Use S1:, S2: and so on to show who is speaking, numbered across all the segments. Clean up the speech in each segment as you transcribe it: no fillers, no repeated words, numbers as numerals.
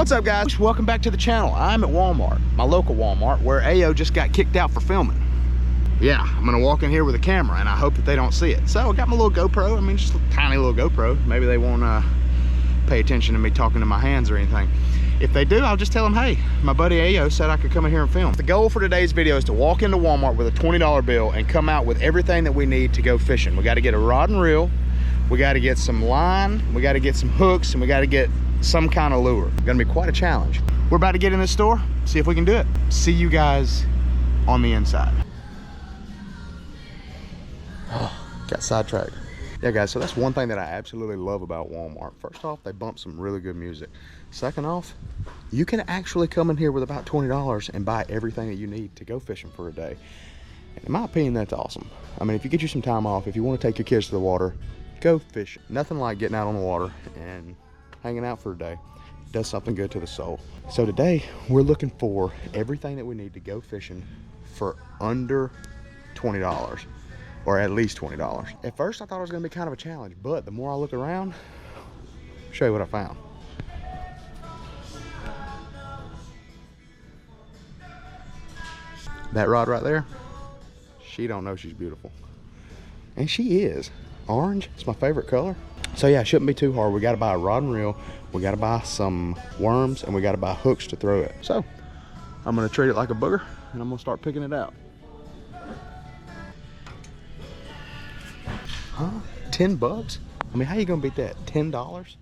S1: What's up, guys? Welcome back to the channel. I'm at Walmart, my local Walmart, where Ayo just got kicked out for filming. Yeah, I'm gonna walk in here with a camera and I hope that they don't see it. So I got my little GoPro, I mean just a tiny little GoPro. Maybe they won't pay attention to me talking to my hands or anything. If they do, I'll just tell them, hey, my buddy Ayo said I could come in here and film. The goal for today's video is to walk into Walmart with a $20 bill and come out with everything that we need to go fishing. We gotta get a rod and reel, we gotta get some line, we gotta get some hooks, and we gotta get some kind of lure. It's gonna be quite a challenge. We're about to get in this store, see if we can do it. See you guys on the inside. Got sidetracked. Yeah, guys, so that's one thing that I absolutely love about Walmart. First off, they bump some really good music. Second off, you can actually come in here with about $20 and buy everything that you need to go fishing for a day. And in my opinion, that's awesome. I mean, if you get you some time off, if you want to take your kids to the water, go fishing. Nothing like getting out on the water and hanging out for a day. It does something good to the soul. So today, we're looking for everything that we need to go fishing for under $20. Or at least $20. At first I thought it was gonna be kind of a challenge, but the more I look around, I'll show you what I found. That rod right there, she don't know she's beautiful. And she is. Orange, it's my favorite color. So yeah, it shouldn't be too hard. We gotta buy a rod and reel, we gotta buy some worms, and we gotta buy hooks to throw it. So, I'm gonna treat it like a booger, and I'm gonna start picking it out. Huh? 10 bucks? I mean, how you gonna beat that? $10?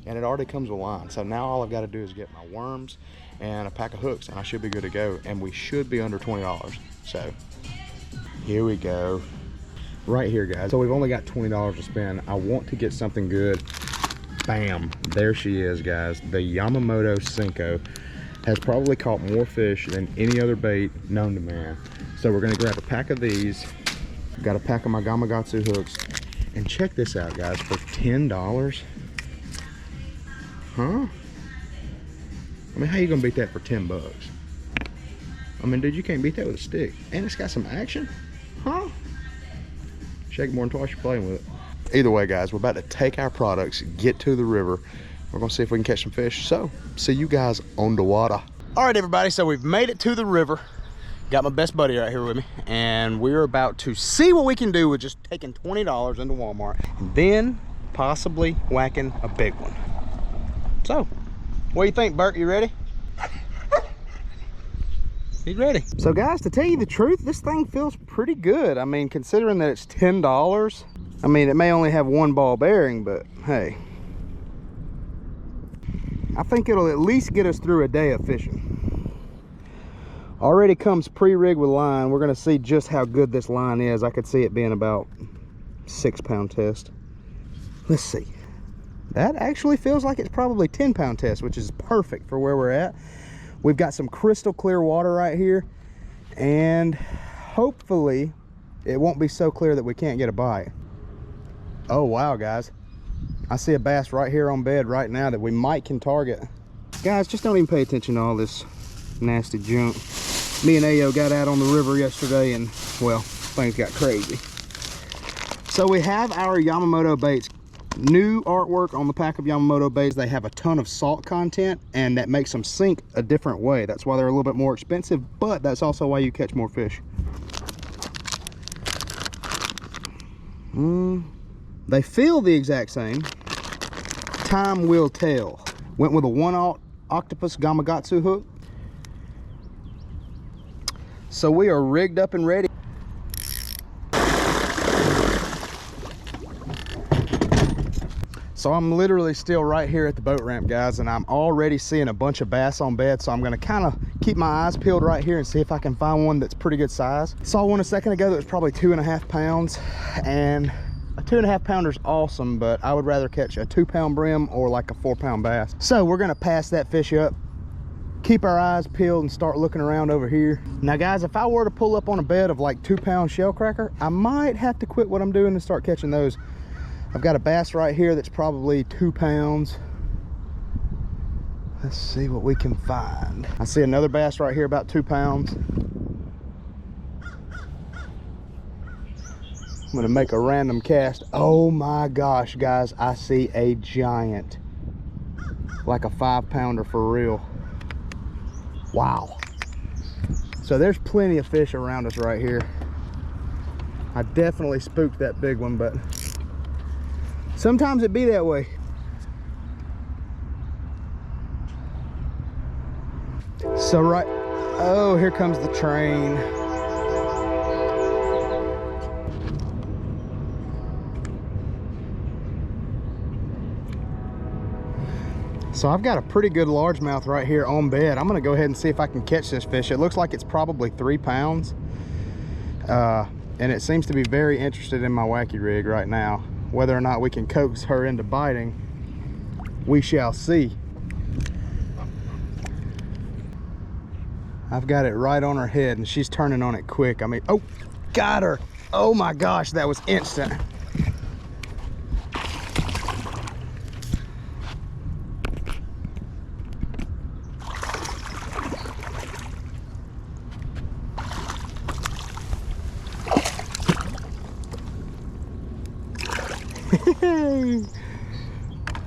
S1: And it already comes with line. So now all I've got to do is get my worms and a pack of hooks and I should be good to go. And we should be under $20. So here we go. Right here, guys. So we've only got $20 to spend. I want to get something good. Bam, there she is, guys. The Yamamoto Senko has probably caught more fish than any other bait known to man. So we're gonna grab a pack of these. Got a pack of my Gamakatsu hooks. And check this out, guys, for $10. Huh? I mean, how you gonna beat that for 10 bucks? I mean, dude, you can't beat that with a stick. And it's got some action? Huh? Shake more than twice you're playing with it. Either way, guys, we're about to take our products, get to the river. We're gonna see if we can catch some fish. So, see you guys on the water. All right, everybody, so we've made it to the river. Got my best buddy right here with me, and we're about to see what we can do with just taking $20 into Walmart and then possibly whacking a big one. So, what do you think, Bert? You ready? He's ready. So guys, to tell you the truth, this thing feels pretty good. I mean, considering that it's $10, I mean, it may only have one ball bearing, but hey, I think it'll at least get us through a day of fishing. Already comes pre-rigged with line. We're gonna see just how good this line is. I could see it being about 6-pound test. Let's see. That actually feels like it's probably 10-pound test, which is perfect for where we're at. We've got some crystal clear water right here, and hopefully it won't be so clear that we can't get a bite. Oh wow, guys. I see a bass right here on bed right now that we might can target. Guys, just don't even pay attention to all this nasty junk. Me and Ayo got out on the river yesterday and, well, things got crazy. So we have our Yamamoto baits. New artwork on the pack of Yamamoto baits. They have a ton of salt content, and that makes them sink a different way. That's why they're a little bit more expensive, but that's also why you catch more fish. They feel the exact same. Time will tell. Went with a 1/0 Octopus Gamakatsu hook. So we are rigged up and ready. So I'm literally still right here at the boat ramp, guys, and I'm already seeing a bunch of bass on bed. So I'm gonna kind of keep my eyes peeled right here and see if I can find one that's pretty good size. Saw one a second ago that was probably 2.5 pounds, and a 2.5 pounder's awesome, but I would rather catch a 2-pound brim or like a 4-pound bass. So we're gonna pass that fish up, keep our eyes peeled, and start looking around over here. Now guys, if I were to pull up on a bed of like 2-pound shell cracker, I might have to quit what I'm doing and start catching those. I've got a bass right here that's probably 2 pounds. Let's see what we can find. I see another bass right here about 2 pounds. I'm gonna make a random cast. Oh my gosh, guys, I see a giant. like a 5-pounder for real. Wow. So there's plenty of fish around us right here. I definitely spooked that big one, but sometimes it be that way. So right, oh, here comes the train. So I've got a pretty good largemouth right here on bed. I'm gonna go ahead and see if I can catch this fish. It looks like it's probably 3 pounds. And it seems to be very interested in my wacky rig right now. Whether or not we can coax her into biting, we shall see. I've got it right on her head and she's turning on it quick. I mean, oh, got her. Oh my gosh, that was instant.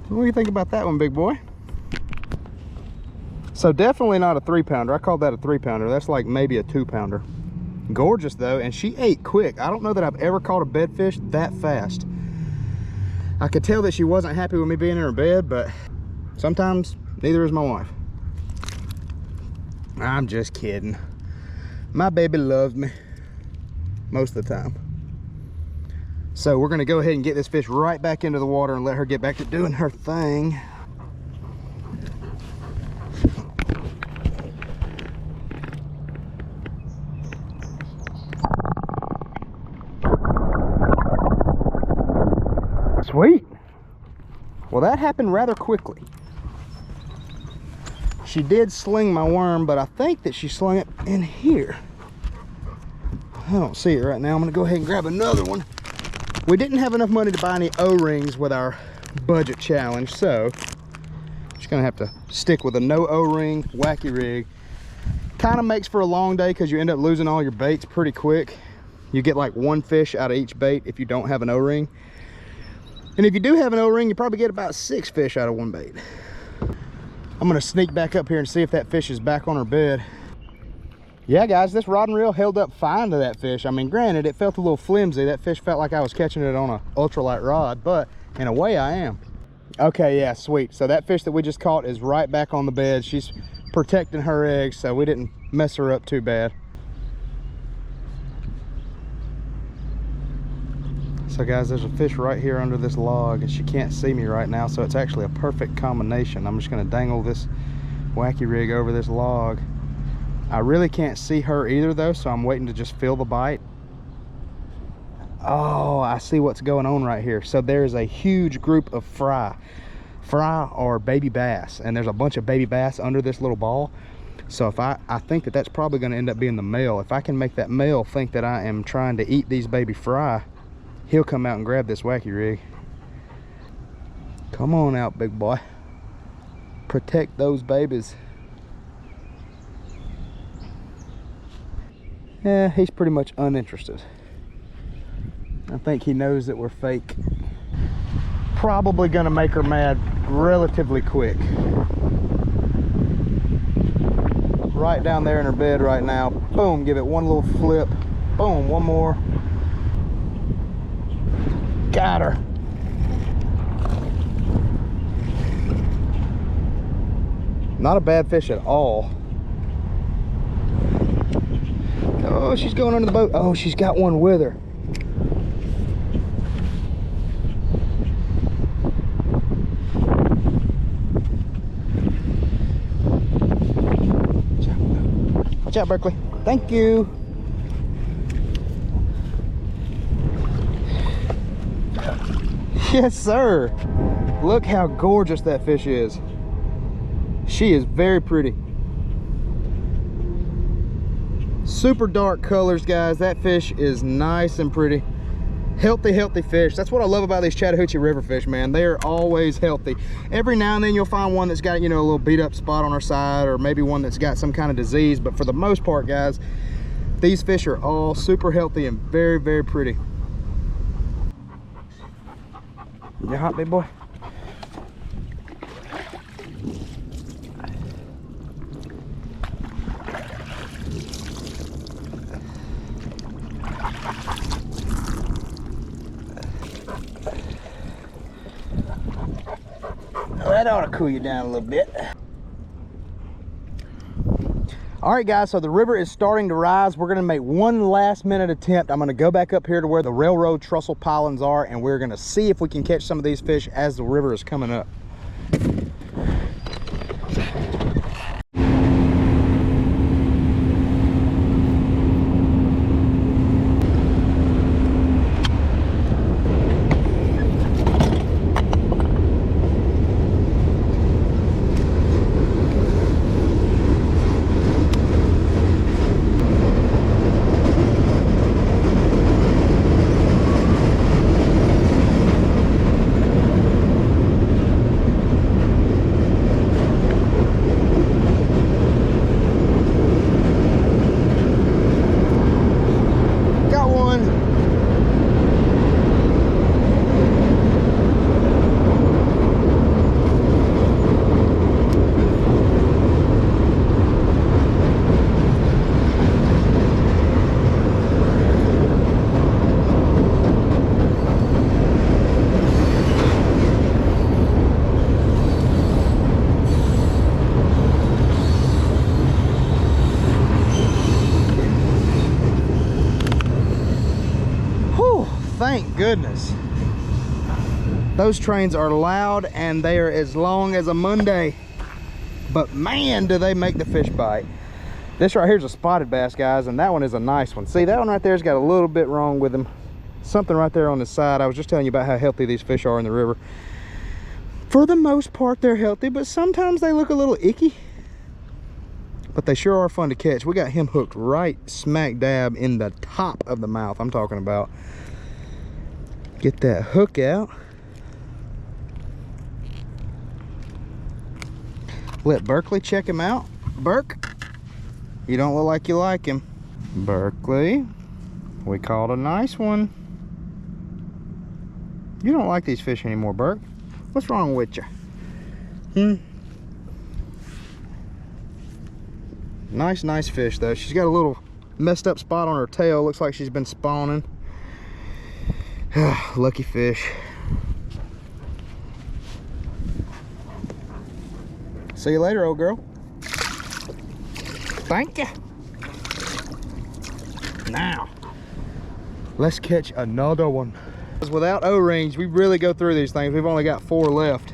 S1: What do you think about that one, big boy? So definitely not a 3-pounder. I called that a 3-pounder. That's like maybe a 2-pounder. Gorgeous though, and she ate quick. I don't know that I've ever caught a bedfish that fast. I could tell that she wasn't happy with me being in her bed, but sometimes neither is my wife. I'm just kidding. My baby loves me most of the time. So we're gonna go ahead and get this fish right back into the water and let her get back to doing her thing. Sweet. Well, that happened rather quickly. She did sling my worm, but I think that she slung it in here. I don't see it right now. I'm gonna go ahead and grab another one. We didn't have enough money to buy any O-rings with our budget challenge, so just gonna have to stick with a no O-ring wacky rig. Kind of makes for a long day because you end up losing all your baits pretty quick. You get like 1 fish out of each bait if you don't have an O-ring. And if you do have an O-ring, you probably get about 6 fish out of 1 bait. I'm gonna sneak back up here and see if that fish is back on her bed. Yeah, guys, this rod and reel held up fine to that fish. I mean, granted, it felt a little flimsy. That fish felt like I was catching it on a ultralight rod, but in a way I am. Okay, yeah, sweet. So that fish that we just caught is right back on the bed. She's protecting her eggs, so we didn't mess her up too bad. So guys, there's a fish right here under this log and she can't see me right now, so it's actually a perfect combination. I'm just gonna dangle this wacky rig over this log. I really can't see her either though, so I'm waiting to just feel the bite. Oh, I see what's going on right here. So there's a huge group of fry or baby bass, and there's a bunch of baby bass under this little ball. So if I think that that's probably going to end up being the male. If I can make that male think that I am trying to eat these baby fry, he'll come out and grab this wacky rig. Come on out, big boy. Protect those babies. Yeah, he's pretty much uninterested. I think he knows that we're fake. Probably gonna make her mad relatively quick. Right down there in her bed right now. Boom, give it one little flip. Boom, one more. Got her. Not a bad fish at all. Oh, she's going under the boat. Oh, she's got one with her. Watch out, Berkeley. Thank you. Yes, sir. Look how gorgeous that fish is. She is very pretty. Super dark colors, guys. That fish is nice and pretty. Healthy fish. That's what I love about these Chattahoochee River fish, man. They are always healthy. Every now and then you'll find one that's got, you know, a little beat up spot on her side, or maybe one that's got some kind of disease, but for the most part, guys, these fish are all super healthy and very, very pretty. You hot, big boy? that ought to cool you down a little bit. All right, guys, so the river is starting to rise. We're gonna make one last minute attempt. I'm gonna go back up here to where the railroad trestle pilings are, and we're gonna see if we can catch some of these fish as the river is coming up. Thank goodness. Those trains are loud and they are as long as a Monday, but man, do they make the fish bite. This right here is a spotted bass, guys, and that one is a nice one. See, that one right there's got a little bit wrong with him. Something right there on the side. I was just telling you about how healthy these fish are in the river. For the most part, they're healthy, but sometimes they look a little icky. But they sure are fun to catch. We got him hooked right smack dab in the top of the mouth I'm talking about. Get that hook out. Let Berkeley check him out. Burke, you don't look like you like him. Berkeley, we caught a nice one. You don't like these fish anymore, Burke. What's wrong with you? Nice fish though. She's got a little messed up spot on her tail. Looks like she's been spawning. Lucky fish. See you later, old girl. Thank you. Now, let's catch another one. Without O-rings, we really go through these things. We've only got 4 left.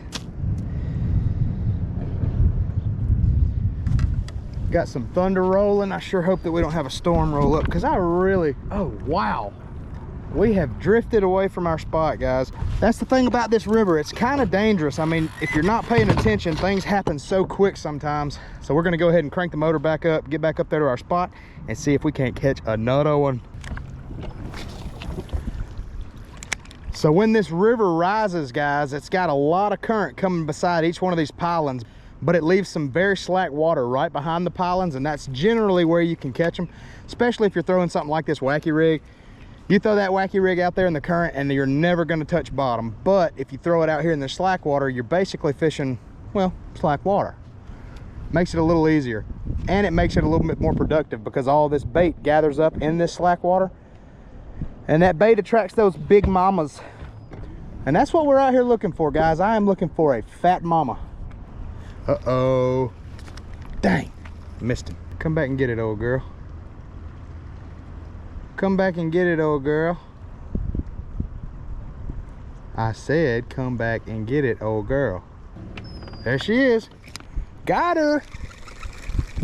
S1: Got some thunder rolling. I sure hope that we don't have a storm roll up, because I really, oh wow. We have drifted away from our spot, guys. That's the thing about this river. It's kind of dangerous. I mean, if you're not paying attention, things happen so quick sometimes. So we're gonna go ahead and crank the motor back up, get back up there to our spot, and see if we can't catch another one. So when this river rises, guys, it's got a lot of current coming beside each one of these pilings, but it leaves some very slack water right behind the pilings, and that's generally where you can catch them, especially if you're throwing something like this wacky rig. You throw that wacky rig out there in the current and you're never going to touch bottom. But if you throw it out here in the slack water, you're basically fishing, well, slack water. Makes it a little easier, and it makes it a little bit more productive because all this bait gathers up in this slack water, and that bait attracts those big mamas. And that's what we're out here looking for, guys. I am looking for a fat mama. Uh-oh. Dang, missed him. Come back and get it, old girl. Come back and get it, old girl. I said come back and get it, old girl. There she is. Got her.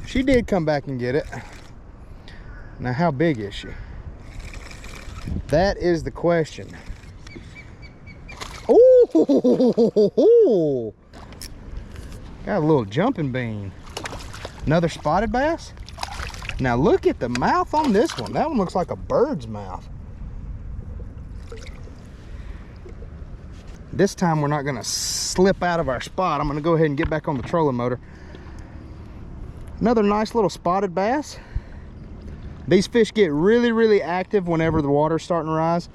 S1: She did come back and get it. Now, how big is she? That is the question. Ooh, got a little jumping bean. Another spotted bass. Now look at the mouth on this one. That one looks like a bird's mouth. This time we're not gonna slip out of our spot. I'm gonna go ahead and get back on the trolling motor. Another nice little spotted bass. These fish get really active whenever the water's starting to rise.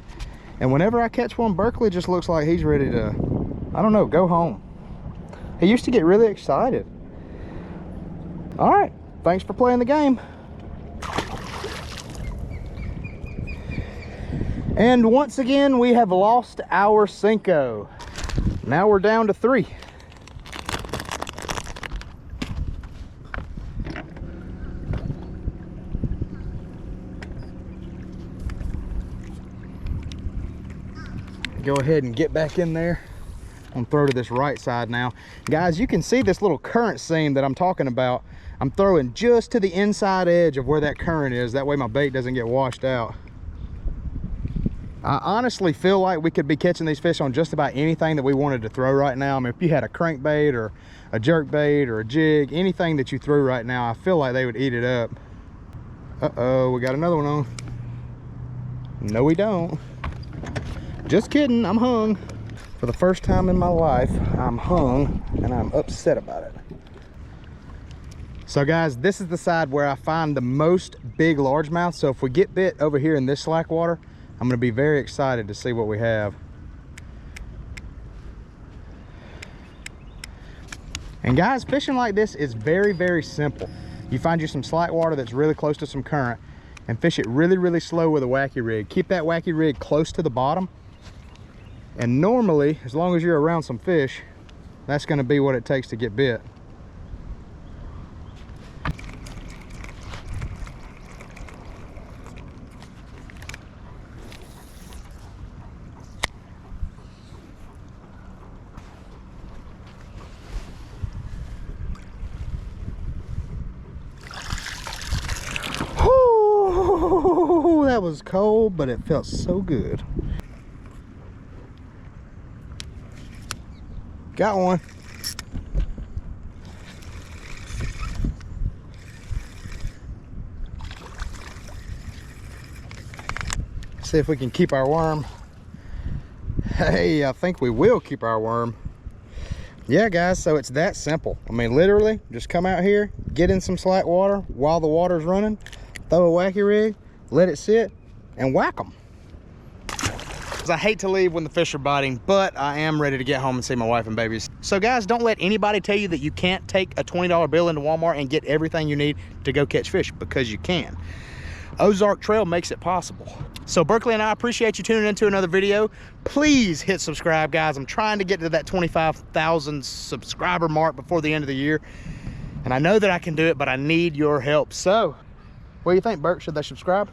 S1: And whenever I catch one, Berkeley just looks like he's ready to, I don't know, go home. He used to get really excited. All right, thanks for playing the game. And once again, we have lost our Senko. Now we're down to 3. Go ahead and get back in there. I'm gonna throw to this right side now. Guys, you can see this little current seam that I'm talking about. I'm throwing just to the inside edge of where that current is. That way my bait doesn't get washed out. I honestly feel like we could be catching these fish on just about anything that we wanted to throw right now. I mean, if you had a crankbait or a jerk bait or a jig, anything that you threw right now, I feel like they would eat it up. Uh-oh, we got another one on. No, we don't. Just kidding, I'm hung. For the first time in my life, I'm hung and I'm upset about it. So guys, this is the side where I find the most big largemouth. So if we get bit over here in this slack water, I'm gonna be very excited to see what we have. And guys, fishing like this is very, very simple. You find you some slack water that's really close to some current and fish it really, really slow with a wacky rig. Keep that wacky rig close to the bottom. And normally, as long as you're around some fish, that's gonna be what it takes to get bit. Oh, that was cold, but it felt so good. Got one. See if we can keep our worm. Hey, I think we will keep our worm. Yeah, guys, so it's that simple. I mean, literally, just come out here, get in some slack water while the water's running, throw a wacky rig, let it sit, and whack them. I hate to leave when the fish are biting, but I am ready to get home and see my wife and babies. So guys, don't let anybody tell you that you can't take a $20 bill into Walmart and get everything you need to go catch fish, because you can. Ozark Trail makes it possible. So Berkley and I appreciate you tuning into another video. Please hit subscribe, guys. I'm trying to get to that 25,000 subscriber mark before the end of the year. And I know that I can do it, but I need your help. So, what do you think, Bert? Should they subscribe?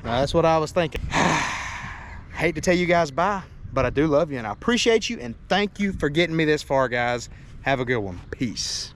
S1: That's what I was thinking. Hate to tell you guys bye, but I do love you and I appreciate you, and thank you for getting me this far, guys. Have a good one. Peace.